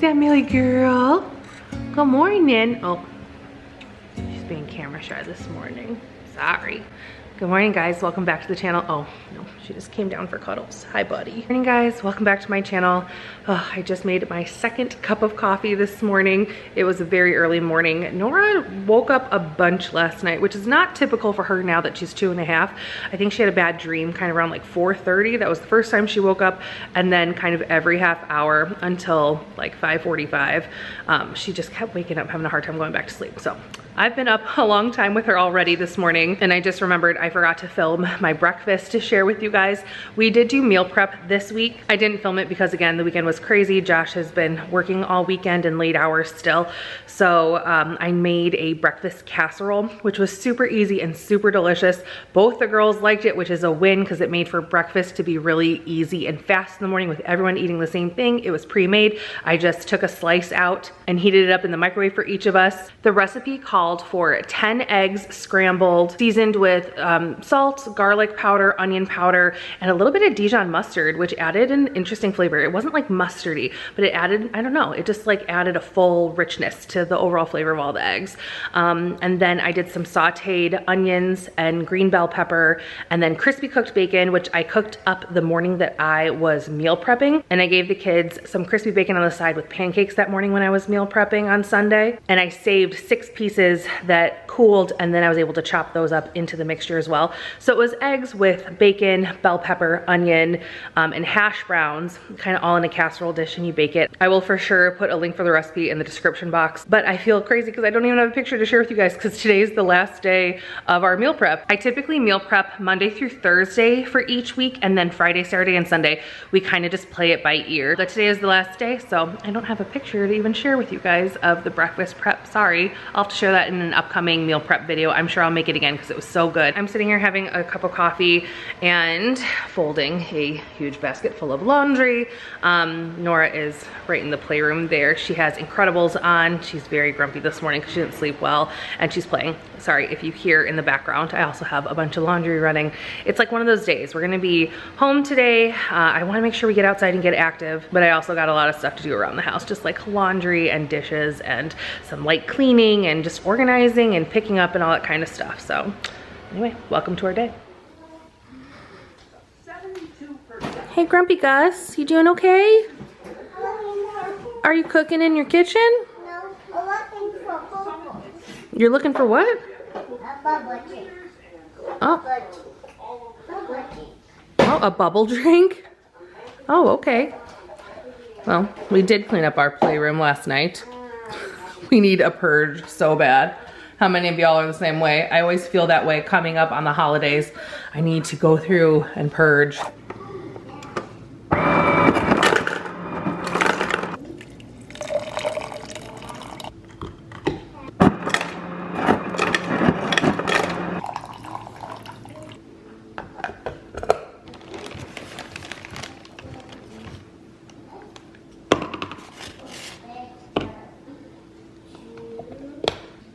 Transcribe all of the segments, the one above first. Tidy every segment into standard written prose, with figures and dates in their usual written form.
that Millie girl? Good morning. Oh, she's being camera shy this morning. Sorry. Good morning, guys. Welcome back to the channel. Oh, no, she just came down for cuddles. Hi, buddy. Good morning, guys. Welcome back to my channel. Oh, I just made my second cup of coffee this morning. It was a very early morning. Nora woke up a bunch last night, which is not typical for her now that she's 2.5. I think she had a bad dream kind of around like 4:30. That was the first time she woke up. And then kind of every half hour until like 5:45, she just kept waking up, having a hard time going back to sleep. So I've been up a long time with her already this morning, and I just remembered I forgot to film my breakfast to share with you guys. We did do meal prep this week. I didn't film it because, again, the weekend was crazy. Josh has been working all weekend and late hours still. So I made a breakfast casserole, which was super easy and super delicious. Both the girls liked it, which is a win because it made for breakfast to be really easy and fast in the morning with everyone eating the same thing. It was pre-made. I just took a slice out and heated it up in the microwave for each of us. The recipe called for 10 eggs scrambled, seasoned with salt, garlic powder, onion powder, and a little bit of Dijon mustard, which added an interesting flavor. It wasn't like mustardy, but it added, I don't know, it just like added a full richness to the overall flavor of all the eggs. And then I did some sauteed onions and green bell pepper, and then crispy cooked bacon, which I cooked up the morning that I was meal prepping. And I gave the kids some crispy bacon on the side with pancakes that morning when I was meal prepping on Sunday. And I saved 6 pieces that cooled, and then I was able to chop those up into the mixture as well. So it was eggs with bacon, bell pepper, onion, and hash browns, kind of all in a casserole dish, and you bake it. I will for sure put a link for the recipe in the description box, but I feel crazy because I don't even have a picture to share with you guys because today is the last day of our meal prep. I typically meal prep Monday through Thursday for each week, and then Friday, Saturday, and Sunday, we kind of just play it by ear. But today is the last day, so I don't have a picture to even share with you guys of the breakfast prep. Sorry. I'll have to share that in an upcoming meal prep video. I'm sure I'll make it again because it was so good. I'm sitting here having a cup of coffee and folding a huge basket full of laundry. Nora is right in the playroom there. She has Incredibles on. She's very grumpy this morning because she didn't sleep well, and she's playing. Sorry if you hear in the background, I also have a bunch of laundry running. It's like one of those days. We're gonna be home today. I wanna make sure we get outside and get active, but I also got a lot of stuff to do around the house, just like laundry and dishes and some light cleaning and just organizing and picking up and all that kind of stuff. So anyway, welcome to our day. 72%. Hey, Grumpy Gus, you doing okay? Are you cooking in your kitchen? No, I'm looking for bubbles. You're looking for what? A bubble drink. Oh. Bubble drink. Oh, a bubble drink? Oh, okay. Well, we did clean up our playroom last night. We need a purge so bad. How many of y'all are the same way? I always feel that way coming up on the holidays. I need to go through and purge.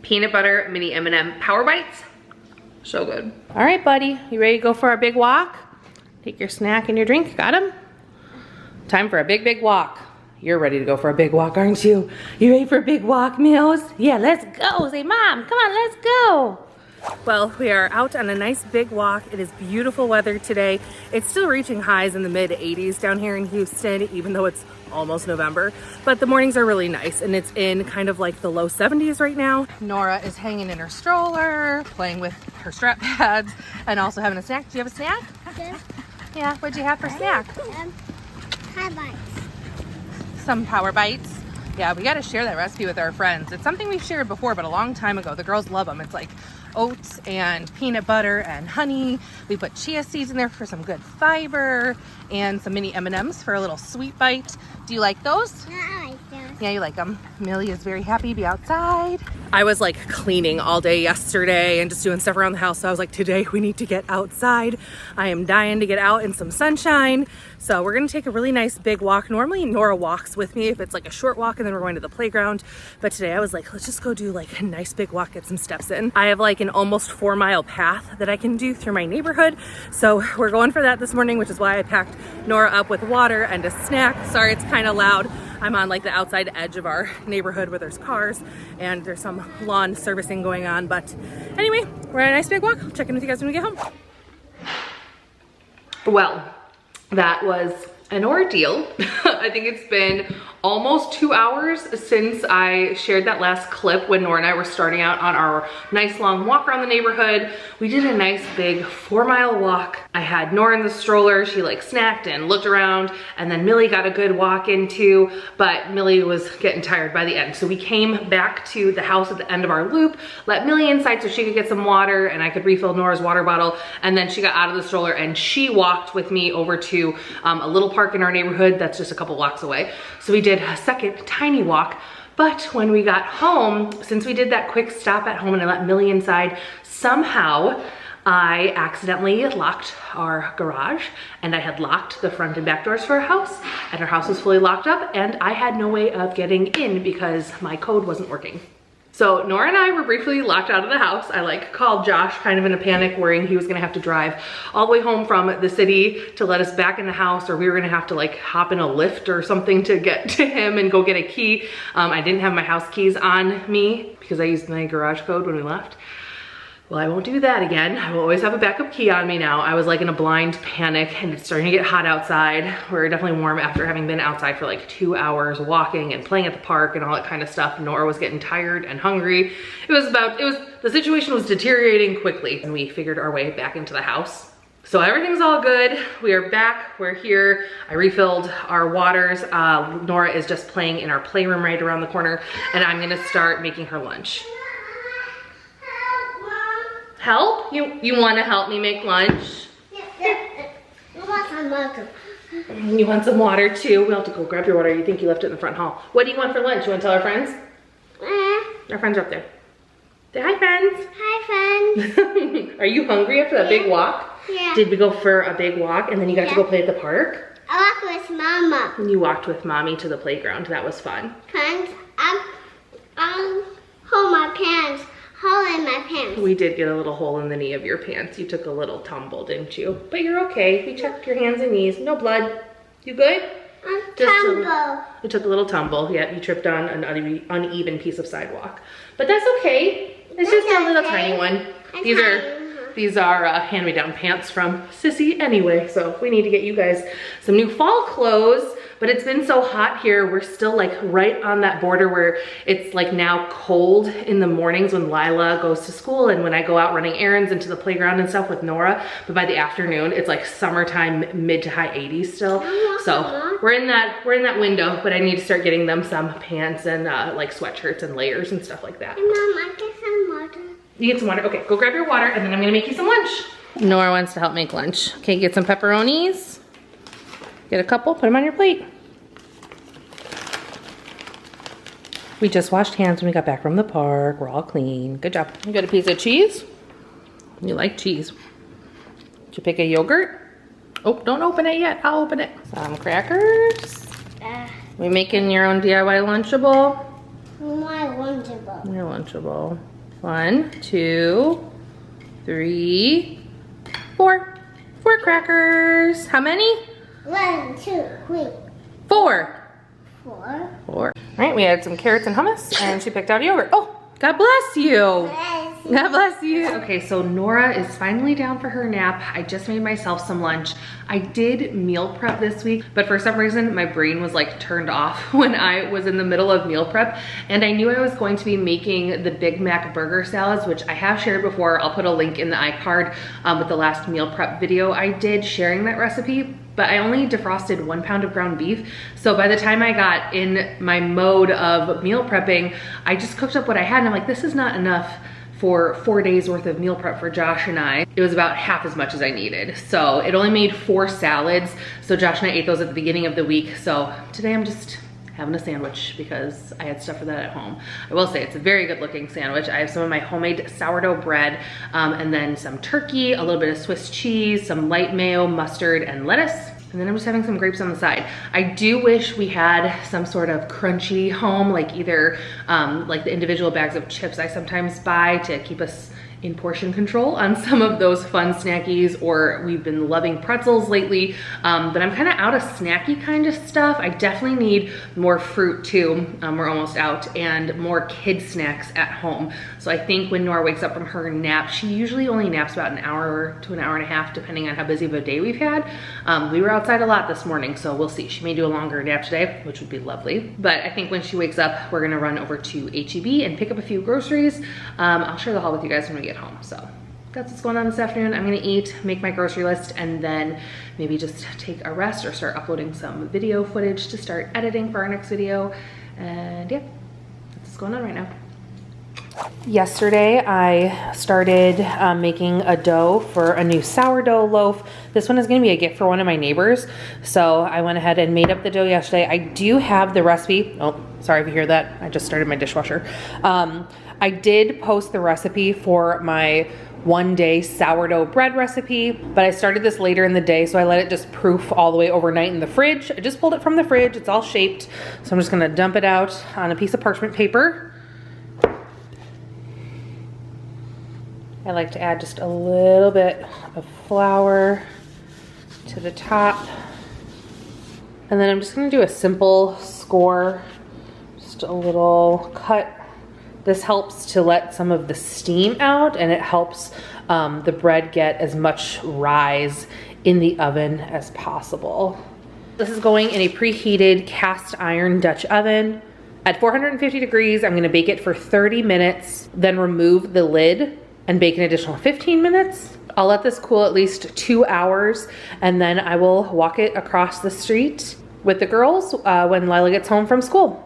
Peanut butter mini M&M Power Bites. So good. All right, buddy, you ready to go for our big walk? Take your snack and your drink, got him? Time for a big, big walk. You're ready to go for a big walk, aren't you? You ready for a big walk, Mills? Yeah, let's go. Say, Mom, come on, let's go. Well, we are out on a nice big walk. It is beautiful weather today. It's still reaching highs in the mid 80s down here in Houston, even though it's almost November. But the mornings are really nice, and it's in kind of like the low 70s right now. Nora is hanging in her stroller, playing with her strap pads, and also having a snack. Do you have a snack? Yes. Yeah, what'd you have for snack? High bites. Some Power Bites. Yeah, we gotta share that recipe with our friends. It's something we've shared before, but a long time ago. The girls love them. It's like oats and peanut butter and honey. We put chia seeds in there for some good fiber, and some mini M&Ms for a little sweet bite. Do you like those? Yeah, I like those. Yeah, you like them. Millie is very happy to be outside. I was like cleaning all day yesterday and just doing stuff around the house. So I was like, today we need to get outside. I am dying to get out in some sunshine. So we're gonna take a really nice big walk. Normally Nora walks with me if it's like a short walk and then we're going to the playground. But today I was like, let's just go do like a nice big walk, get some steps in. I have like an almost 4-mile path that I can do through my neighborhood. So we're going for that this morning, which is why I packed Nora up with water and a snack. Sorry, it's kind of loud. I'm on like the outside edge of our neighborhood where there's cars and there's some lawn servicing going on. But anyway, we're on a nice big walk. I'll check in with you guys when we get home. Well, that was an ordeal. I think it's been almost 2 hours since I shared that last clip when Nora and I were starting out on our nice long walk around the neighborhood. We did a nice big 4-mile walk. I had Nora in the stroller. She like snacked and looked around, and then Millie got a good walk in too, but Millie was getting tired by the end. So we came back to the house at the end of our loop, let Millie inside so she could get some water and I could refill Nora's water bottle. And then she got out of the stroller and she walked with me over to a little park in our neighborhood that's just a couple blocks away. So we did a second tiny walk. But when we got home, since we did that quick stop at home and I let Millie inside, somehow I accidentally locked our garage, and I had locked the front and back doors for our house, and our house was fully locked up and I had no way of getting in because my code wasn't working. So Nora and I were briefly locked out of the house. I like called Josh kind of in a panic, worrying he was gonna have to drive all the way home from the city to let us back in the house, or we were gonna have to like hop in a lift or something to get to him and go get a key. I didn't have my house keys on me because I used my garage code when we left. Well, I won't do that again. I will always have a backup key on me now. I was like in a blind panic, and it's starting to get hot outside. We're definitely warm after having been outside for like 2 hours walking and playing at the park and all that kind of stuff. Nora was getting tired and hungry. The situation was deteriorating quickly, and we figured our way back into the house. So everything's all good. We are back, we're here. I refilled our waters. Nora is just playing in our playroom right around the corner, and I'm gonna start making her lunch. Help? You want to help me make lunch? Yeah. I want some water. You want some water too? We'll have to go grab your water. You think you left it in the front hall. What do you want for lunch? You want to tell our friends? Our friends are up there. Say hi, friends. Hi, friends. Are you hungry after that big walk? Yeah. Did we go for a big walk and then you got to go play at the park? I walked with Mama. And you walked with Mommy to the playground. That was fun. Friends, I'm hold my pants. Hole in my pants. We did get a little hole in the knee of your pants. You took a little tumble, didn't you? But you're okay. We checked your hands and knees. No blood. You good? Tumble. You took a little tumble. Yeah, you tripped on an uneven piece of sidewalk. But that's okay. It's just a little tiny one. These are hand-me-down pants from Sissy anyway. So we need to get you guys some new fall clothes. But it's been so hot here, we're still like right on that border where it's like now cold in the mornings when Lila goes to school and when I go out running errands into the playground and stuff with Nora. But by the afternoon, it's like summertime, mid to high 80s still. So we're in that window, but I need to start getting them some pants and like sweatshirts and layers and stuff like that. Mom, I get some water. You get some water? Okay, go grab your water and then I'm gonna make you some lunch. Nora wants to help make lunch. Okay, get some pepperonis. Get a couple, put them on your plate. We just washed hands when we got back from the park. We're all clean. Good job. You got a piece of cheese? You like cheese. Did you pick a yogurt? Oh, don't open it yet. I'll open it. Some crackers. We making your own DIY Lunchable? My Lunchable. Your Lunchable. 1, 2, 3, 4. 4 crackers. How many? 1, 2, 3. 4. 4. 4. All right, we had some carrots and hummus, and she picked out yogurt. Oh, God bless you. God bless you. Okay, so Nora is finally down for her nap. I just made myself some lunch. I did meal prep this week, but for some reason my brain was like turned off when I was in the middle of meal prep, and I knew I was going to be making the Big Mac burger salads, which I have shared before. I'll put a link in the iCard with the last meal prep video I did sharing that recipe. But I only defrosted 1 pound of ground beef. So by the time I got in my mode of meal prepping, I just cooked up what I had, and I'm like, this is not enough for 4 days worth of meal prep for Josh and I. It was about half as much as I needed. So it only made 4 salads. So Josh and I ate those at the beginning of the week. So today I'm just having a sandwich because I had stuff for that at home. I will say it's a very good looking sandwich. I have some of my homemade sourdough bread and then some turkey, a little bit of Swiss cheese, some light mayo, mustard, and lettuce. And then I'm just having some grapes on the side. I do wish we had some sort of crunchy home, like either like the individual bags of chips I sometimes buy to keep us in portion control on some of those fun snackies, or we've been loving pretzels lately, but I'm kind of out of snacky kind of stuff. I definitely need more fruit too. We're almost out, and more kid snacks at home. So I think when Nora wakes up from her nap, she usually only naps about an hour to an hour and a half, depending on how busy of a day we've had. We were outside a lot this morning, so we'll see. She may do a longer nap today, which would be lovely. But I think when she wakes up, we're gonna run over to HEB and pick up a few groceries. I'll share the haul with you guys when we get home. So that's what's going on this afternoon. I'm gonna eat, make my grocery list, and then maybe just take a rest or start uploading some video footage to start editing for our next video. And yeah, that's what's going on right now. Yesterday, I started making a dough for a new sourdough loaf. This one is gonna be a gift for one of my neighbors. So I went ahead and made up the dough yesterday. I do have the recipe. Oh, sorry if you hear that. I just started my dishwasher. I did post the recipe for my one-day sourdough bread recipe, but I started this later in the day, so I let it just proof all the way overnight in the fridge. I just pulled it from the fridge. It's all shaped. So I'm just gonna dump it out on a piece of parchment paper. I like to add just a little bit of flour to the top. And then I'm just gonna do a simple score, just a little cut. This helps to let some of the steam out, and it helps the bread get as much rise in the oven as possible. This is going in a preheated cast iron Dutch oven. At 450 degrees, I'm gonna bake it for 30 minutes, then remove the lid and bake an additional 15 minutes. I'll let this cool at least 2 hours, and then I will walk it across the street with the girls when Lila gets home from school.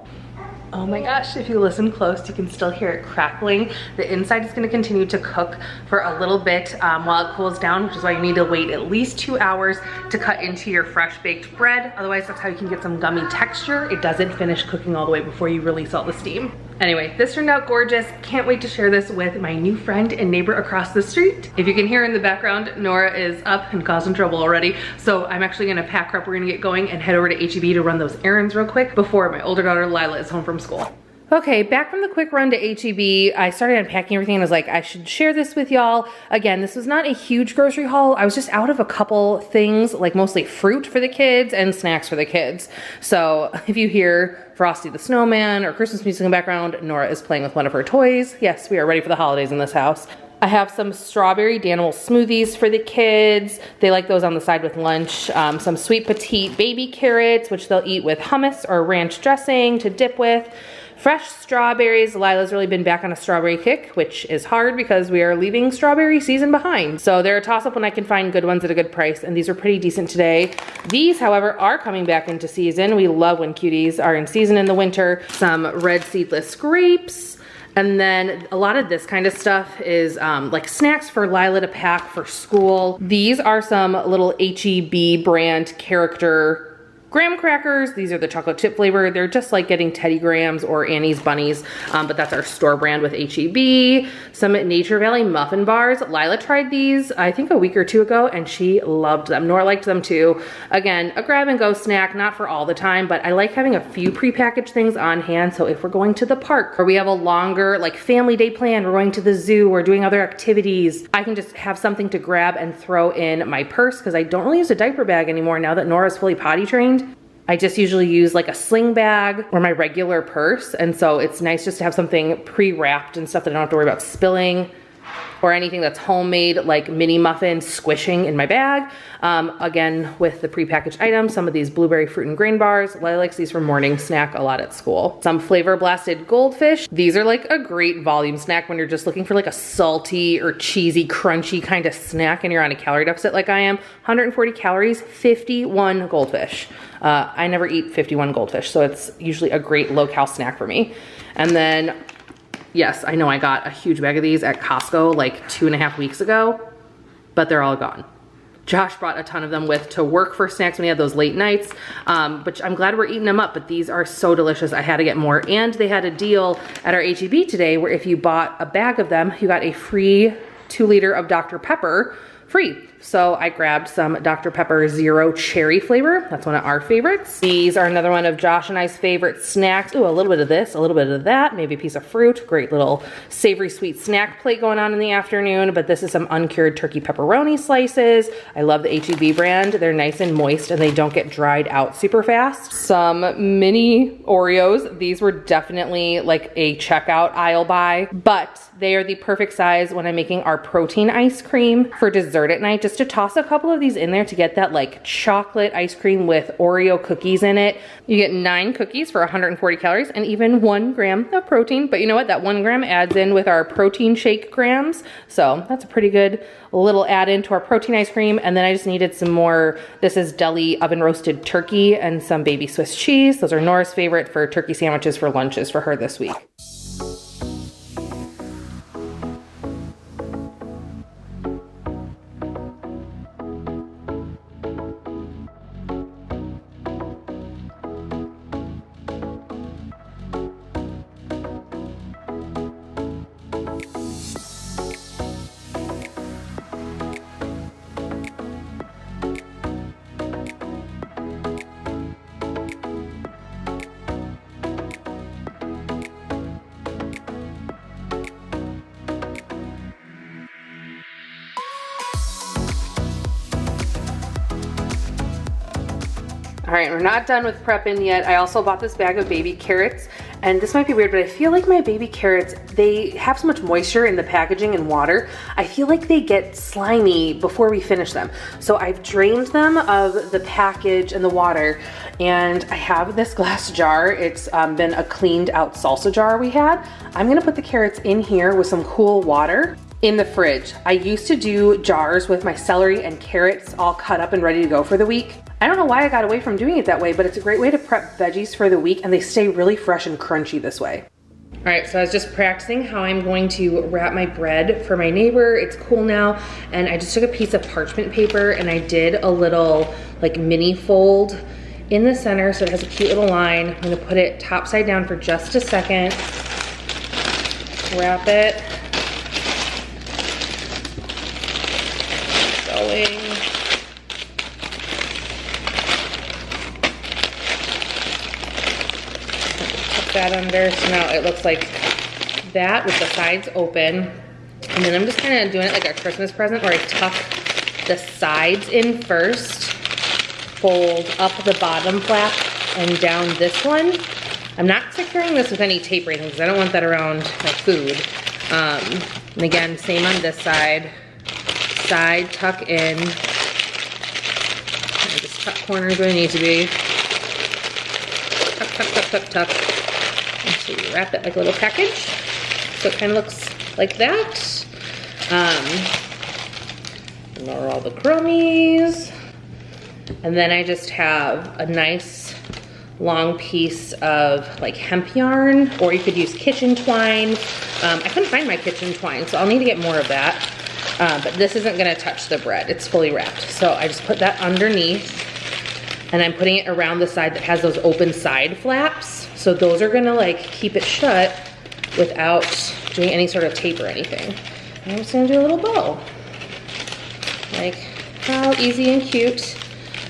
Oh my gosh, if you listen close, you can still hear it crackling. The inside is gonna continue to cook for a little bit while it cools down, which is why you need to wait at least 2 hours to cut into your fresh baked bread. Otherwise, that's how you can get some gummy texture. It doesn't finish cooking all the way before you release all the steam. Anyway, this turned out gorgeous. Can't wait to share this with my new friend and neighbor across the street. If you can hear in the background, Nora is up and causing trouble already. So I'm actually gonna pack her up. We're gonna get going and head over to HEB to run those errands real quick before my older daughter Lila is home from school. Okay, back from the quick run to HEB, I started unpacking everything and I was like, I should share this with y'all. Again, this was not a huge grocery haul. I was just out of a couple things, like mostly fruit for the kids and snacks for the kids. So if you hear Frosty the Snowman or Christmas music in the background, Nora is playing with one of her toys. Yes, we are ready for the holidays in this house. I have some strawberry Danimal smoothies for the kids. They like those on the side with lunch. Some sweet petite baby carrots, which they'll eat with hummus or ranch dressing to dip with. Fresh strawberries. Lila's really been back on a strawberry kick, which is hard because we are leaving strawberry season behind. So they're a toss-up when I can find good ones at a good price, and these are pretty decent today. These, however, are coming back into season. We love when cuties are in season in the winter. Some red seedless grapes. And then a lot of this kind of stuff is like snacks for Lila to pack for school. These are some little HEB brand character graham crackers. These are the chocolate chip flavor. They're just like getting Teddy Grahams or Annie's Bunnies, but that's our store brand with HEB. Some Nature Valley muffin bars. Lila tried these, I think a week or two ago, and she loved them. Nora liked them too. Again, a grab and go snack, not for all the time, but I like having a few prepackaged things on hand. So if we're going to the park or we have a longer like family day plan, we're going to the zoo or doing other activities, I can just have something to grab and throw in my purse, because I don't really use a diaper bag anymore now that Nora's fully potty trained. I just usually use like a sling bag or my regular purse. And so it's nice just to have something pre-wrapped and stuff that I don't have to worry about spilling, or anything that's homemade, like mini muffins squishing in my bag. Again, with the prepackaged items, some of these blueberry fruit and grain bars. Lila likes these for morning snack a lot at school. Some flavor blasted goldfish. These are like a great volume snack when you're just looking for like a salty or cheesy, crunchy kind of snack and you're on a calorie deficit like I am. 140 calories, 51 goldfish. I never eat 51 goldfish, so it's usually a great low-cal snack for me. And then, yes, I know I got a huge bag of these at Costco like 2.5 weeks ago, but they're all gone. Josh brought a ton of them with to work for snacks when he had those late nights, but I'm glad we're eating them up, but these are so delicious. I had to get more, and they had a deal at our HEB today where if you bought a bag of them, you got a free 2 liter of Dr. Pepper free. So I grabbed some Dr. Pepper Zero Cherry flavor. That's one of our favorites. These are another one of Josh and I's favorite snacks. Ooh, a little bit of this, a little bit of that, maybe a piece of fruit. Great little savory sweet snack plate going on in the afternoon. But this is some uncured turkey pepperoni slices. I love the HEB brand. They're nice and moist and they don't get dried out super fast. Some mini Oreos. These were definitely like a checkout aisle buy, but they are the perfect size when I'm making our protein ice cream for dessert at night. Just to toss a couple of these in there to get that like chocolate ice cream with Oreo cookies in it. You get 9 cookies for 140 calories and even 1 gram of protein. But you know what? That 1 gram adds in with our protein shake grams. So that's a pretty good little add in to our protein ice cream. And then I just needed some more, this is deli oven roasted turkey and some baby Swiss cheese. Those are Nora's favorite for turkey sandwiches for lunches for her this week. All right, we're not done with prepping yet. I also bought this bag of baby carrots, and this might be weird, but I feel like my baby carrots, they have so much moisture in the packaging and water. I feel like they get slimy before we finish them. So I've drained them of the package and the water, and I have this glass jar. It's been a cleaned out salsa jar we had. I'm gonna put the carrots in here with some cool water in the fridge. I used to do jars with my celery and carrots all cut up and ready to go for the week. I don't know why I got away from doing it that way, but it's a great way to prep veggies for the week and they stay really fresh and crunchy this way. All right, so I was just practicing how I'm going to wrap my bread for my neighbor. It's cool now. And I just took a piece of parchment paper and I did a little like mini fold in the center so it has a cute little line. I'm gonna put it top side down for just a second. Wrap it. Going. That under, so now it looks like that with the sides open. And then I'm just kind of doing it like a Christmas present where I tuck the sides in first, fold up the bottom flap and down this one. I'm not securing this with any tape or anything because I don't want that around my food. And again, same on this side. Side tuck in. I just tuck corners where they need to be. Tuck, tuck, tuck, tuck, tuck. So you wrap it like a little package. So it kind of looks like that. Ignore all the crummies. And then I just have a nice long piece of like hemp yarn, or you could use kitchen twine. I couldn't find my kitchen twine, so I'll need to get more of that. But this isn't gonna touch the bread, it's fully wrapped. So I just put that underneath, and I'm putting it around the side that has those open side flaps. So those are gonna like keep it shut without doing any sort of tape or anything. And I'm just gonna do a little bow. Like, how easy and cute.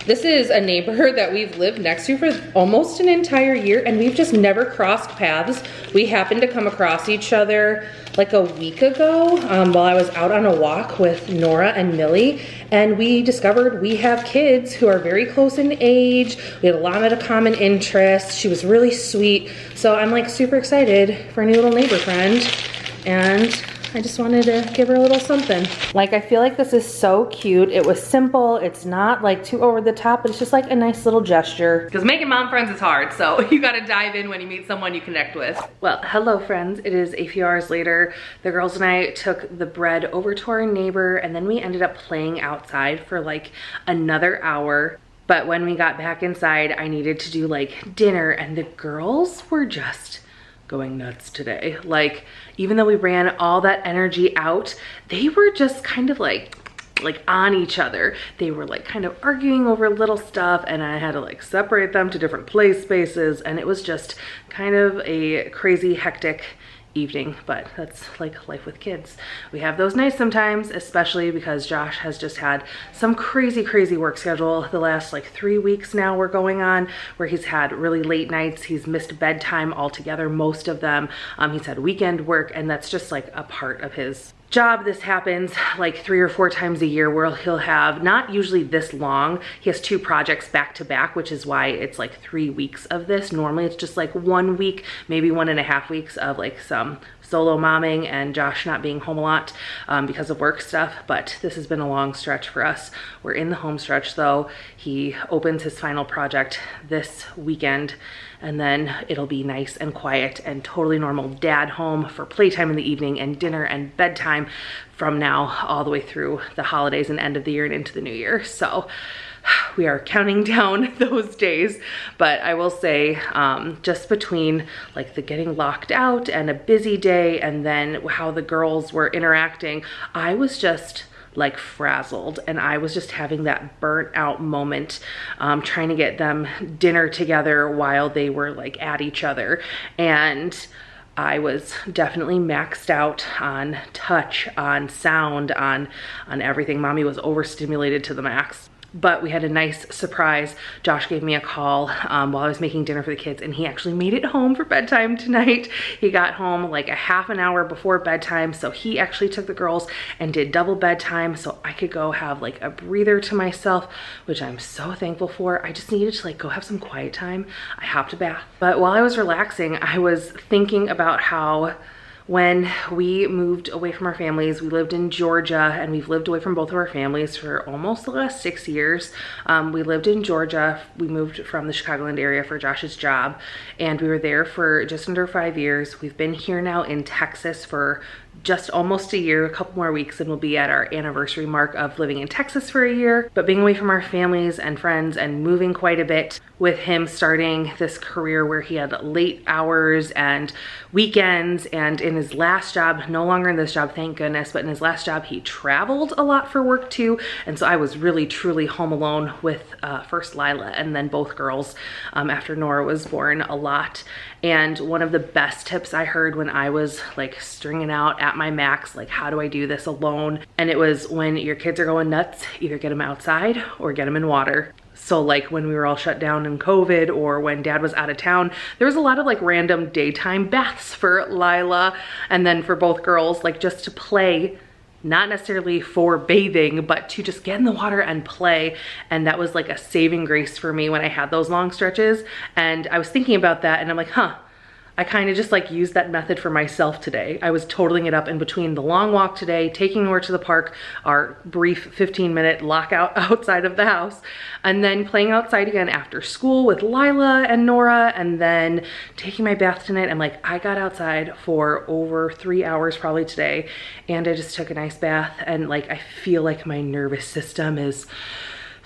This is a neighbor that we've lived next to for almost an entire year, and we've just never crossed paths. We happened to come across each other like a week ago while I was out on a walk with Nora and Millie, and we discovered we have kids who are very close in age. We had a lot of common interests. She was really sweet. So I'm like super excited for a new little neighbor friend, and I just wanted to give her a little something. Like, I feel like this is so cute. It was simple. It's not like too over the top, but it's just like a nice little gesture. Because making mom friends is hard, so you gotta dive in when you meet someone you connect with. Well, hello friends. It is a few hours later. The girls and I took the bread over to our neighbor, and then we ended up playing outside for like another hour. But when we got back inside, I needed to do like dinner, and the girls were just going nuts today. Like, even though we ran all that energy out, they were just kind of like on each other. They were like kind of arguing over little stuff, and I had to like separate them to different play spaces, and it was just kind of a crazy, hectic evening, but that's like life with kids. We have those nights sometimes, especially because Josh has just had some crazy work schedule the last like 3 weeks now we're going on, where he's had really late nights. He's missed bedtime altogether, most of them. He's had weekend work, and that's just like a part of his job. This happens like 3 or 4 times a year, where he'll have, not usually this long, he has 2 projects back to back, which is why it's like 3 weeks of this. Normally it's just like 1 week, maybe 1.5 weeks of like some solo momming and Josh not being home a lot because of work stuff, but this has been a long stretch for us. We're in the home stretch though. He opens his final project this weekend, and then it'll be nice and quiet and totally normal dad home for playtime in the evening and dinner and bedtime from now all the way through the holidays and end of the year and into the new year. So we are counting down those days, but I will say just between like the getting locked out and a busy day and then how the girls were interacting, I was just like frazzled, and I was just having that burnt out moment trying to get them dinner together while they were like at each other, and I was definitely maxed out on touch, on sound, on everything. Mommy was overstimulated to the max. But we had a nice surprise. Josh gave me a call while I was making dinner for the kids, and he actually made it home for bedtime tonight. He got home like a half an hour before bedtime, so he actually took the girls and did double bedtime so I could go have like a breather to myself, which I'm so thankful for. I just needed to like go have some quiet time. I hopped a bath. But while I was relaxing, I was thinking about how when we moved away from our families, we lived in Georgia, and we've lived away from both of our families for almost the last 6 years. We lived in Georgia. We moved from the Chicagoland area for Josh's job, and we were there for just under 5 years. We've been here now in Texas for just almost a year, a couple more weeks, and we'll be at our anniversary mark of living in Texas for a year. But being away from our families and friends and moving quite a bit, with him starting this career where he had late hours and weekends, and in his last job, no longer in this job, thank goodness, but in his last job, he traveled a lot for work too. And so I was really, truly home alone with first Lila and then both girls after Nora was born a lot. And one of the best tips I heard when I was like stringing out at my max, like how do I do this alone? And it was, when your kids are going nuts, either get them outside or get them in water. So like when we were all shut down in COVID, or when dad was out of town, there was a lot of like random daytime baths for Lila and then for both girls, like just to play, not necessarily for bathing, but to just get in the water and play. And that was like a saving grace for me when I had those long stretches. And I was thinking about that, and I'm like, I kind of just like used that method for myself today. I was totaling it up in between the long walk today, taking Nora to the park, our brief 15-minute lockout outside of the house, and then playing outside again after school with Lila and Nora, and then taking my bath tonight. I'm like, I got outside for over 3 hours probably today, and I just took a nice bath, and like I feel like my nervous system is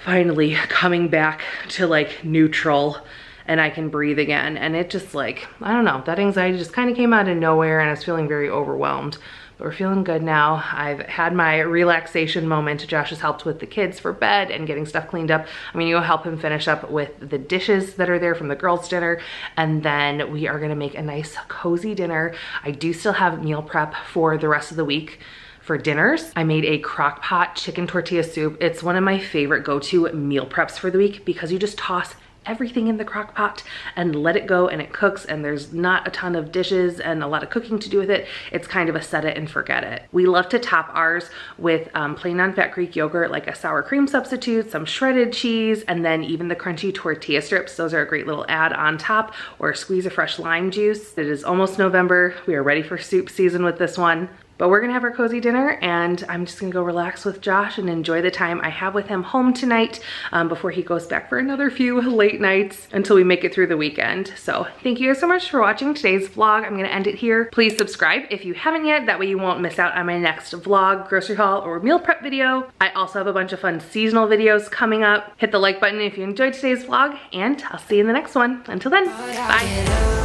finally coming back to like neutral, and I can breathe again. And it just like, I don't know, that anxiety just kind of came out of nowhere, and I was feeling very overwhelmed. But we're feeling good now. I've had my relaxation moment. Josh has helped with the kids for bed and getting stuff cleaned up. I'm gonna go help him finish up with the dishes that are there from the girls' dinner, and then we are gonna make a nice cozy dinner. I do still have meal prep for the rest of the week. For dinners, I made a Crockpot chicken tortilla soup. It's one of my favorite go-to meal preps for the week, because you just toss everything in the crock pot and let it go, and it cooks, and there's not a ton of dishes and a lot of cooking to do with it. It's kind of a set it and forget it. We love to top ours with plain non-fat Greek yogurt, like a sour cream substitute, some shredded cheese, and then even the crunchy tortilla strips. Those are a great little add on top, or a squeeze of fresh lime juice. It is almost November. We are ready for soup season with this one. But we're gonna have our cozy dinner, and I'm just gonna go relax with Josh and enjoy the time I have with him home tonight before he goes back for another few late nights until we make it through the weekend. So thank you guys so much for watching today's vlog. I'm gonna end it here. Please subscribe if you haven't yet. That way you won't miss out on my next vlog, grocery haul, or meal prep video. I also have a bunch of fun seasonal videos coming up. Hit the like button if you enjoyed today's vlog, and I'll see you in the next one. Until then, bye.